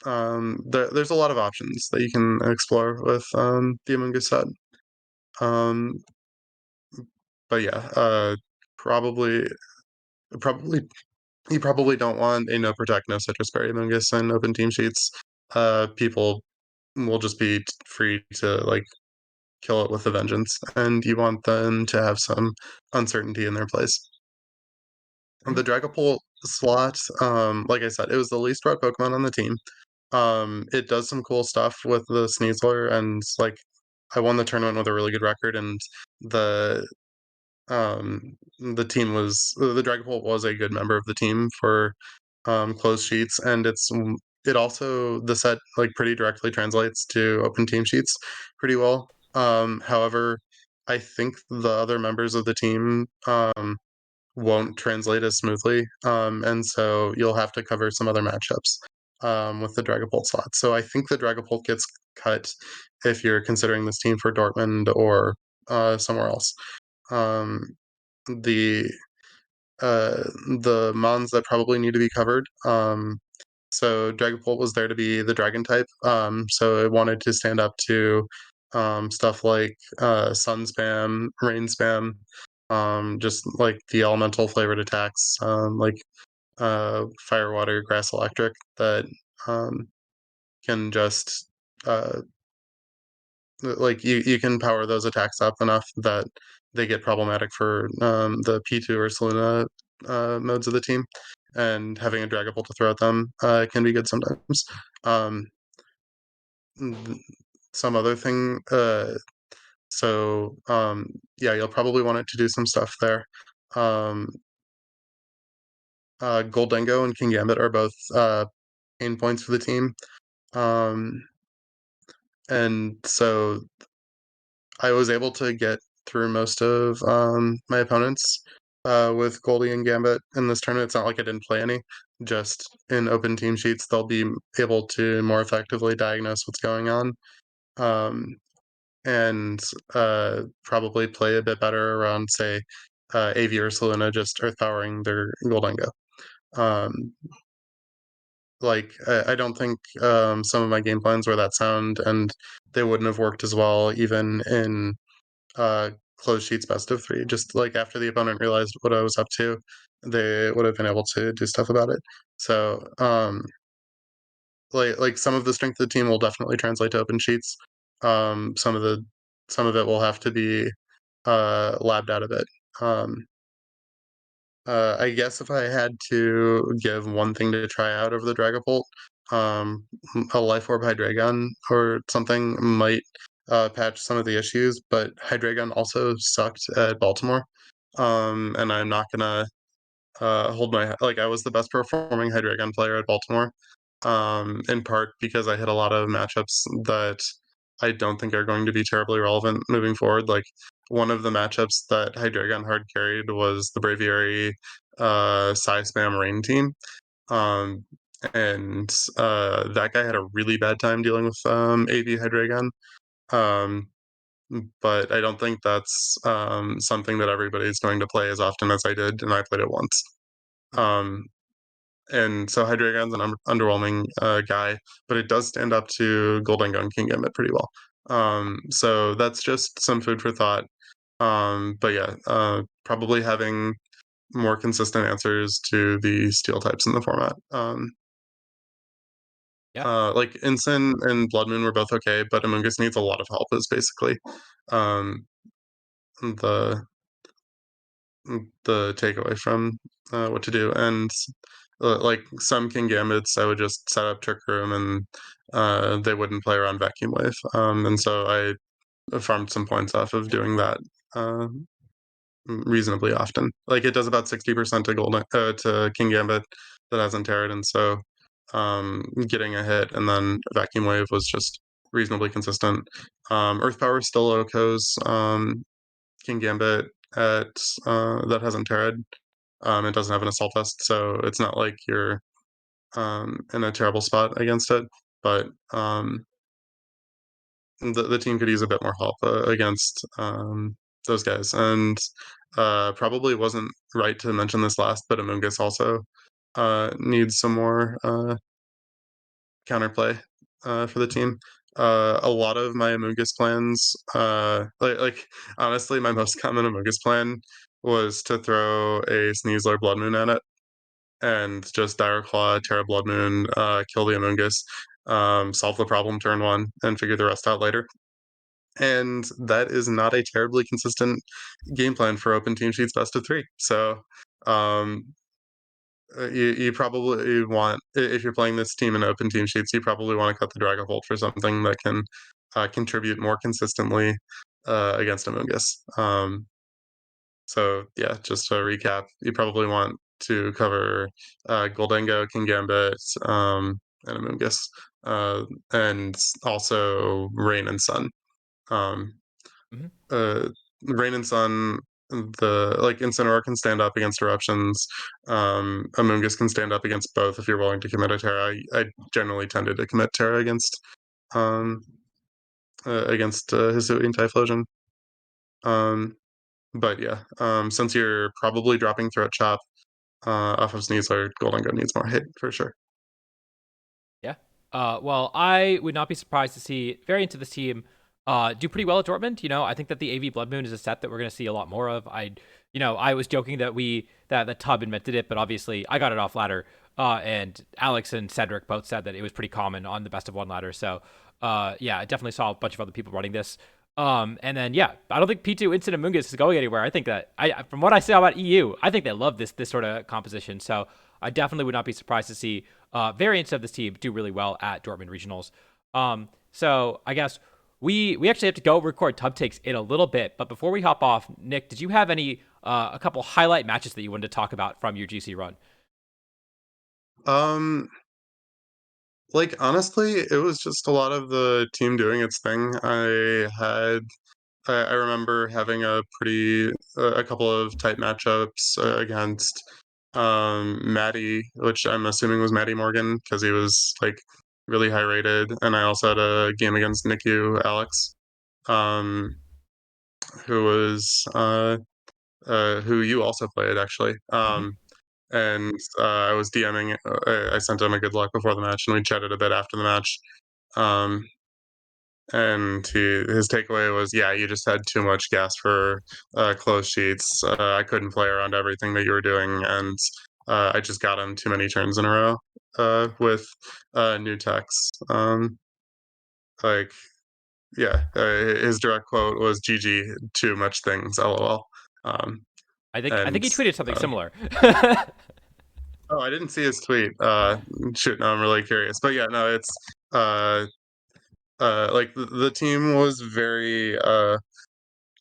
there's a lot of options that you can explore with the Among Us set. Um, but yeah, probably probably you probably don't want a no protect, no citrus berry Among Us in open team sheets. People will just be free to like kill it with a vengeance, and you want them to have some uncertainty in their plays. The Mhm. Dragapult slot, like I said, it was the least brought Pokemon on the team. It does some cool stuff with the Sneasler, and like I won the tournament with a really good record, and the the team was the Dragapult was a good member of the team for closed sheets, and it also the set like pretty directly translates to open team sheets pretty well. However, I think the other members of the team won't translate as smoothly, and so you'll have to cover some other matchups with the Dragapult slot. So I think the Dragapult gets cut if you're considering this team for Dortmund or somewhere else. Um, the the mons that probably need to be covered. So Dragapult was there to be the dragon type. So it wanted to stand up to stuff like sun spam, rain spam, just like the elemental flavored attacks, like fire, water, grass, electric that um, can just like you can power those attacks up enough that they get problematic for the P2 or Selena modes of the team, and having a Dragapult to throw at them can be good sometimes. Um, some other thing, so yeah, you'll probably want it to do some stuff there. Um, Goldengo and King Gambit are both pain points for the team. Um, and so I was able to get through most of my opponents with Goldie and Gambit in this tournament. It's not like I didn't play any. Just in open team sheets, they'll be able to more effectively diagnose what's going on, um, and probably play a bit better around, say, AV or Selena just earth powering their Goldengo. Um, I don't think some of my game plans were that sound, and they wouldn't have worked as well even in uh, closed sheets best of three. Just like after the opponent realized what I was up to, they would have been able to do stuff about it. So, like some of the strength of the team will definitely translate to open sheets. Some of it will have to be labbed out a bit. Um, I guess if I had to give one thing to try out over the Dragapult, um, a Life Orb Hydreigon or something might patch some of the issues, but Hydreigon also sucked at Baltimore. And I'm not gonna hold my like I was the best performing Hydreigon player at Baltimore, in part because I hit a lot of matchups that I don't think are going to be terribly relevant moving forward. Like one of the matchups that Hydreigon hard carried was the Braviary Psy Spam Rain team. Um, and that guy had a really bad time dealing with AV Hydreigon. Um, but I don't think that's something that everybody's going to play as often as I did, and I played it once. Um, and so Hydreigon's an underwhelming guy, but it does stand up to Goldengo and King Gambit pretty well. So that's just some food for thought. But yeah, probably having more consistent answers to the steel types in the format. Yeah. Like Ensign and Blood Moon were both okay, but Amoonguss needs a lot of help. Is basically um, the the takeaway from what to do. And like some King Gambits, I would just set up Trick Room and they wouldn't play around Vacuum Wave. And so I farmed some points off of doing that uh, reasonably often. Like it does about 60% to to King Gambit that hasn't Terran, and so getting a hit and then Vacuum Wave was just reasonably consistent. Earth Power still OHKOs King Gambit at that hasn't Terran. It doesn't have an assault vest, so it's not like you're in a terrible spot against it. But the team could use a bit more help against those guys. And probably wasn't right to mention this last, but Amoonguss also needs some more counterplay for the team. A lot of my Amoonguss plans, like honestly, my most common Amoonguss plan was to throw a Sneasler Blood Moon at it and just Dire Claw, Terra Blood Moon, kill the Amoonguss, solve the problem turn one, and figure the rest out later. And that is not a terribly consistent game plan for open team sheets best of three. So you probably want, if you're playing this team in open team sheets, you probably want to cut the Dragapult for something that can contribute more consistently against Amoonguss. So yeah, just to recap, you probably want to cover Goldengo, Kingambit, and Amoonguss, and also Rain and Sun. Um, Hmm. uh, Rain and Sun, the like Incineroar can stand up against eruptions. Amoonguss can stand up against both if you're willing to commit a Terra. I generally tended to commit Terra um, against Hisui and Typhlosion. Um, but yeah, since you're probably dropping Threat Chop off of Sneasler, Golden Gun needs more hate for sure. Yeah. Well, I would not be surprised to see variants of this team do pretty well at Dortmund. I think that the AV Blood Moon is a set that we're going to see a lot more of. I was joking that the Tub invented it, but obviously I got it off ladder. And Alex and Cedric both said that it was pretty common on the best of one ladder. So, yeah, I definitely saw a bunch of other people running this. And then yeah, I don't think P2 Instant Amoonguss is going anywhere. I think that from what I saw about EU, I think they love this sort of composition. So I definitely would not be surprised to see variants of this team do really well at Dortmund regionals. So I guess we actually have to go record Tub Takes in a little bit, but before we hop off, Nick, did you have a couple highlight matches that you wanted to talk about from your GC run? Um, like honestly, it was just a lot of the team doing its thing. I remember having a couple of tight matchups against Maddie, which I'm assuming was Maddie Morgan because he was like really high rated, and I also had a game against NICU Alex, um, who was who you also played actually. Mm-hmm. And I was DMing. I sent him a good luck before the match, and we chatted a bit after the match. Um, and his takeaway was, yeah, you just had too much gas for close sheets. I couldn't play around everything that you were doing, and I just got him too many turns in a row with new techs. Like, yeah, his direct quote was "GG, too much things, LOL." Um, I think and he tweeted something uh, similar. oh, I didn't see his tweet. Shoot, no, I'm really curious. But yeah, no, it's uh, like the team was very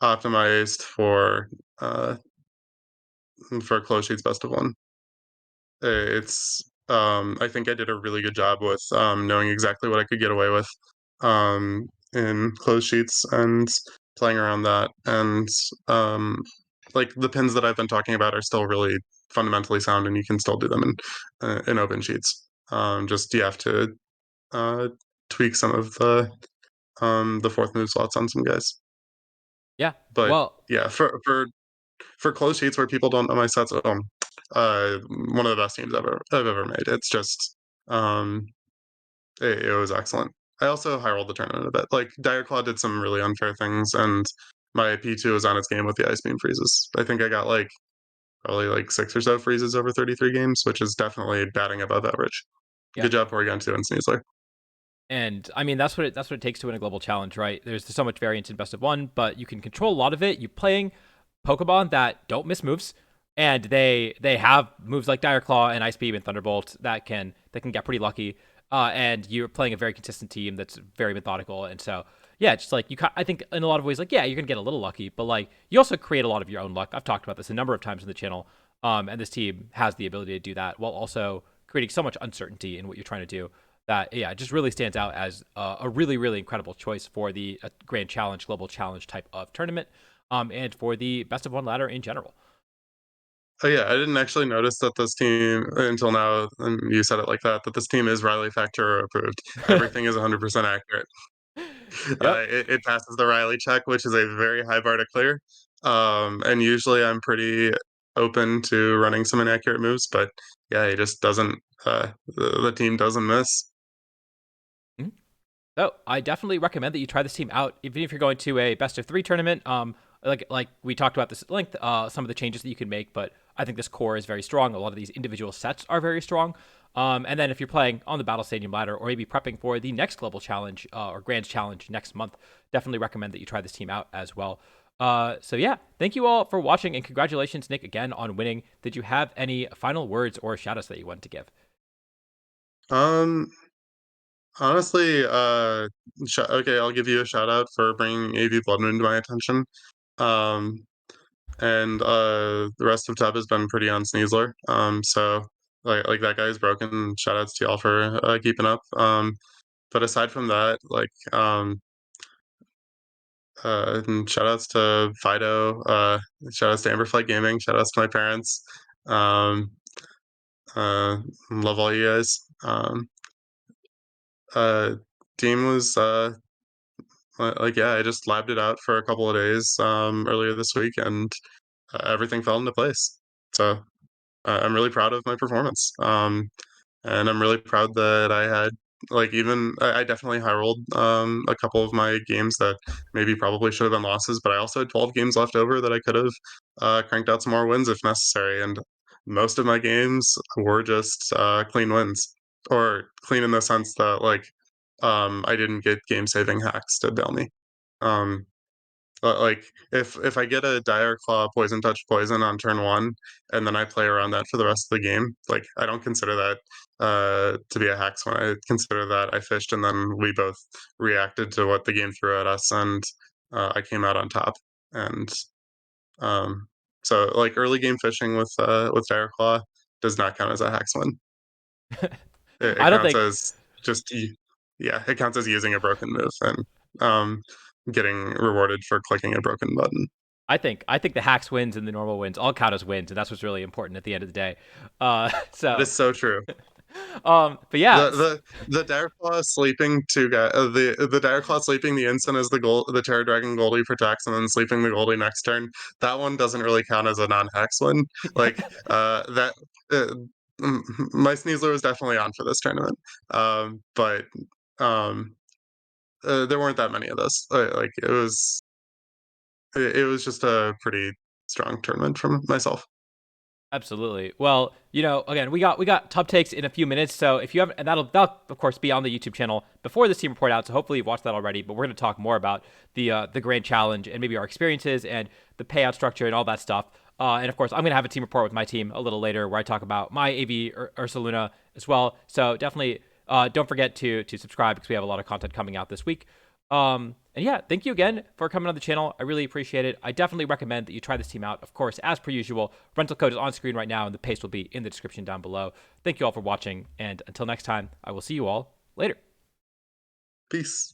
optimized uh for close sheets best of one. It's I think I did a really good job with knowing exactly what I could get away with in close sheets and playing around that. And like the pins that I've been talking about are still really fundamentally sound, and you can still do them in open sheets. Just you have to uh, tweak some of the fourth move slots on some guys. Yeah. But Well, yeah, for close sheets where people don't know my sets, one of the best teams I've ever made. It's just um, it was excellent. I also high rolled the tournament a bit. Like Direclaw did some really unfair things, and my P2 was on its game with the Ice Beam freezes. I think I got like probably like six or so freezes over 33 games, which is definitely batting above average. yeah. Good job, Porygon 2 and Sneasler. And I mean that's what it takes to win a global challenge, right? There's so much variance in best of one, but you can control a lot of it. You're playing Pokemon that don't miss moves, and they have moves like Dire Claw and Ice Beam and Thunderbolt that can get pretty lucky. And you're playing a very consistent team that's very methodical, and so yeah, just like I think in a lot of ways, like yeah, you're gonna get a little lucky, but like you also create a lot of your own luck. I've talked about this a number of times on the channel, and this team has the ability to do that while also creating so much uncertainty in what you're trying to do that yeah, it just really stands out as a really really incredible choice for the Grand Challenge, Global Challenge type of tournament, and for the best of one ladder in general. Oh yeah, I didn't actually notice that this team until now, and you said it like that, that this team is Riley Factor approved. Everything is 100% accurate. Yep. It passes the Riley check, which is a very high bar to clear. And usually I'm pretty open to running some inaccurate moves, but yeah, he just doesn't. The team doesn't miss. Mhm. So I definitely recommend that you try this team out, even if you're going to a best of three tournament. Like we talked about this at length, some of the changes that you can make, but I think this core is very strong. A lot of these individual sets are very strong. And then if you're playing on the Battle Stadium ladder or maybe prepping for the next global challenge or Grand Challenge next month, definitely recommend that you try this team out as well. So yeah, thank you all for watching, and congratulations, Nick, again on winning. Did you have any final words or shout outs that you want to give? Um, honestly, okay, I'll give you a shout out for bringing AV Blood Moon to my attention. Um, and the rest of Tub has been pretty on Sneasler. So like that guy's broken. Shout outs to y'all for keeping up. But aside from that, and shout outs to Fido, shout outs to Amberflight Gaming, shout outs to my parents. Um, love all you guys. Uh, Team was yeah, I just labbed it out for a couple of days earlier this week, and everything fell into place. So I'm really proud of my performance. And I'm really proud that I had even I definitely high rolled a couple of my games that maybe probably should have been losses, but I also had 12 games left over that I could have cranked out some more wins if necessary, and most of my games were just clean wins, or clean in the sense that I didn't get game saving hacks to bail me. Um, if I get a dire claw poison touch poison on turn one and then I play around that for the rest of the game, like I don't consider that to be a hex when I consider that I fished and then we both reacted to what the game threw at us, and I came out on top. And um so early game fishing with dire claw does not count as a hex win. It I don't counts think as just yeah, it counts as using a broken move and um getting rewarded for clicking a broken button. I think the hacks wins and the normal wins all count as wins, and that's what's really important at the end of the day. That So is so true. but yeah, The dire claw sleeping two guy the dire claw sleeping the instant as the Terror Dragon Goldie protects and then sleeping the Goldie next turn. That one doesn't really count as a non-hex win. Like that uh, my Sneasler was definitely on for this tournament. But um there weren't that many of those. It was just a pretty strong tournament from myself. absolutely. Well, again, we got top takes in a few minutes, so if you haven't, and that'll of course be on the YouTube channel before this team report out. So hopefully you've watched that already. But we're going to talk more about the grand challenge and maybe our experiences and the payout structure and all that stuff. And of course, I'm going to have a team report with my team a little later where I talk about my AV Ursaluna as well. So definitely don't forget to subscribe because we have a lot of content coming out this week. And yeah, thank you again for coming on the channel. I really appreciate it. I definitely recommend that you try this team out. Of course, as per usual, rental code is on screen right now, and the paste will be in the description down below. Thank you all for watching, and until next time, I will see you all later. Peace.